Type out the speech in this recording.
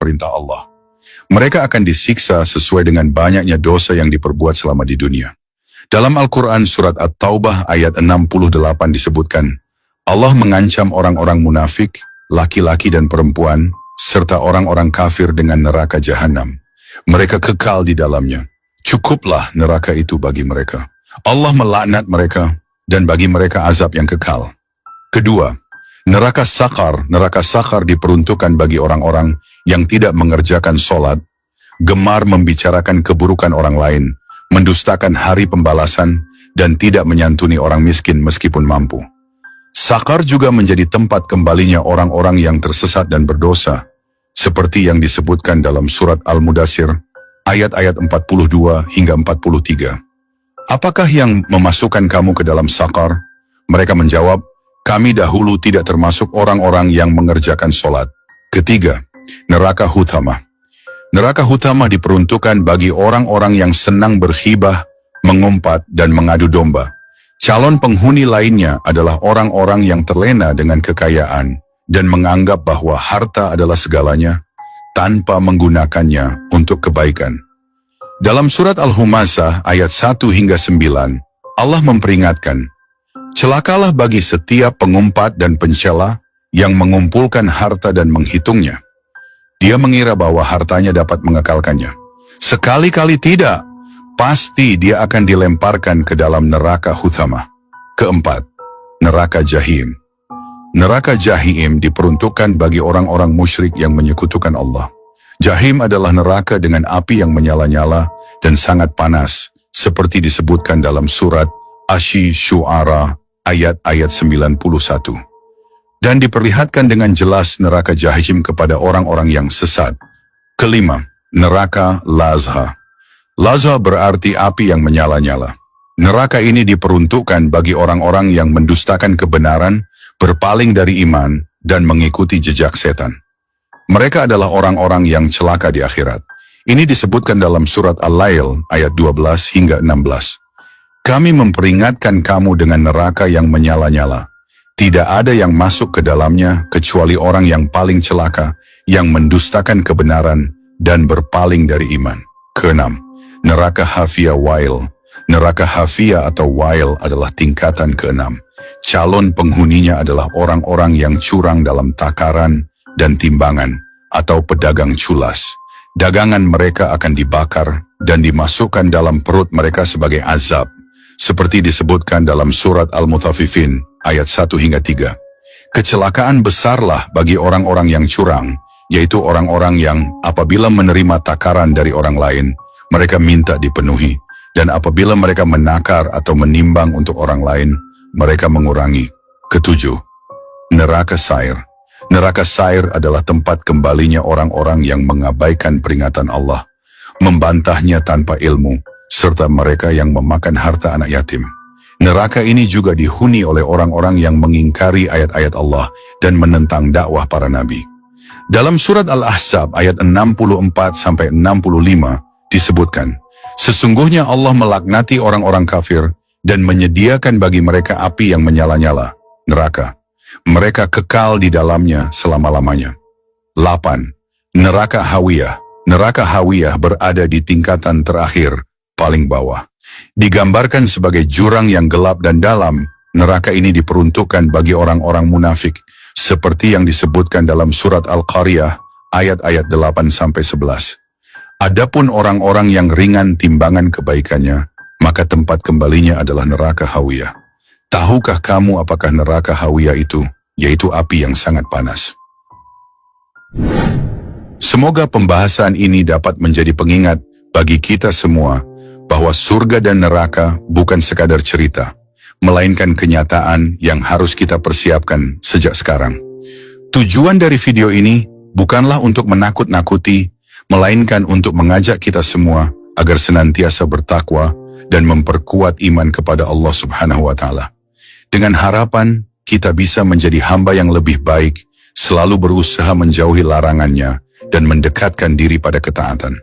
perintah Allah. Mereka akan disiksa sesuai dengan banyaknya dosa yang diperbuat selama di dunia. Dalam Al-Quran surat At-Taubah ayat 68 disebutkan, Allah mengancam orang-orang munafik, laki-laki dan perempuan, serta orang-orang kafir dengan neraka jahanam. Mereka kekal di dalamnya. Cukuplah neraka itu bagi mereka. Allah melaknat mereka dan bagi mereka azab yang kekal. Kedua, neraka sakar. Neraka sakar diperuntukkan bagi orang-orang yang tidak mengerjakan sholat, gemar membicarakan keburukan orang lain, mendustakan hari pembalasan, dan tidak menyantuni orang miskin meskipun mampu. Sakar juga menjadi tempat kembalinya orang-orang yang tersesat dan berdosa, seperti yang disebutkan dalam surat Al-Mudaththir, ayat-ayat 42 hingga 43. Apakah yang memasukkan kamu ke dalam sakar? Mereka menjawab, kami dahulu tidak termasuk orang-orang yang mengerjakan sholat. Ketiga, neraka Huthamah. Neraka Huthamah diperuntukkan bagi orang-orang yang senang berkhibah, mengumpat, dan mengadu domba. Calon penghuni lainnya adalah orang-orang yang terlena dengan kekayaan dan menganggap bahwa harta adalah segalanya tanpa menggunakannya untuk kebaikan. Dalam surat Al-Humazah ayat 1 hingga 9, Allah memperingatkan, celakalah bagi setiap pengumpat dan pencela yang mengumpulkan harta dan menghitungnya. Dia mengira bahwa hartanya dapat mengekalkannya. Sekali-kali tidak, pasti dia akan dilemparkan ke dalam neraka Huthamah. Keempat, neraka Jahim. Neraka Jahim diperuntukkan bagi orang-orang musyrik yang menyekutukan Allah. Jahim adalah neraka dengan api yang menyala-nyala dan sangat panas, seperti disebutkan dalam surat Asy-Syu'ara ayat-ayat 91. Dan diperlihatkan dengan jelas neraka Jahim kepada orang-orang yang sesat. Kelima, neraka Lazha. Lazha berarti api yang menyala-nyala. Neraka ini diperuntukkan bagi orang-orang yang mendustakan kebenaran, berpaling dari iman, dan mengikuti jejak setan. Mereka adalah orang-orang yang celaka di akhirat. Ini disebutkan dalam surat Al-Lail ayat 12 hingga 16. Kami memperingatkan kamu dengan neraka yang menyala-nyala. Tidak ada yang masuk ke dalamnya kecuali orang yang paling celaka, yang mendustakan kebenaran dan berpaling dari iman. Keenam, neraka Hafiyah Wail. Neraka Hafiyah atau Wail adalah tingkatan keenam. Calon penghuninya adalah orang-orang yang curang dalam takaran dan timbangan, atau pedagang culas. Dagangan mereka akan dibakar dan dimasukkan dalam perut mereka sebagai azab, seperti disebutkan dalam surat Al-Mutaffifin ayat 1 hingga 3. Kecelakaan besarlah bagi orang-orang yang curang, yaitu orang-orang yang apabila menerima takaran dari orang lain, mereka minta dipenuhi, dan apabila mereka menakar atau menimbang untuk orang lain, mereka mengurangi. Ketujuh, neraka Sair. Neraka Sair adalah tempat kembalinya orang-orang yang mengabaikan peringatan Allah, membantahnya tanpa ilmu, serta mereka yang memakan harta anak yatim. Neraka ini juga dihuni oleh orang-orang yang mengingkari ayat-ayat Allah dan menentang dakwah para nabi. Dalam surat Al-Ahzab ayat 64-65 disebutkan, sesungguhnya Allah melaknati orang-orang kafir dan menyediakan bagi mereka api yang menyala-nyala, neraka. Mereka kekal di dalamnya selama-lamanya. 8. Neraka Hawiyah. Neraka Hawiyah berada di tingkatan terakhir, paling bawah. Digambarkan sebagai jurang yang gelap dan dalam, neraka ini diperuntukkan bagi orang-orang munafik, seperti yang disebutkan dalam surat Al-Qariyah, ayat-ayat 8-11. Adapun orang-orang yang ringan timbangan kebaikannya, maka tempat kembalinya adalah neraka Hawiyah. Tahukah kamu apakah neraka Hawiyah itu, yaitu api yang sangat panas? Semoga pembahasan ini dapat menjadi pengingat bagi kita semua bahwa surga dan neraka bukan sekadar cerita, melainkan kenyataan yang harus kita persiapkan sejak sekarang. Tujuan dari video ini bukanlah untuk menakut-nakuti, melainkan untuk mengajak kita semua agar senantiasa bertakwa dan memperkuat iman kepada Allah Subhanahu wa Ta'ala. Dengan harapan kita bisa menjadi hamba yang lebih baik, selalu berusaha menjauhi larangannya dan mendekatkan diri pada ketaatan.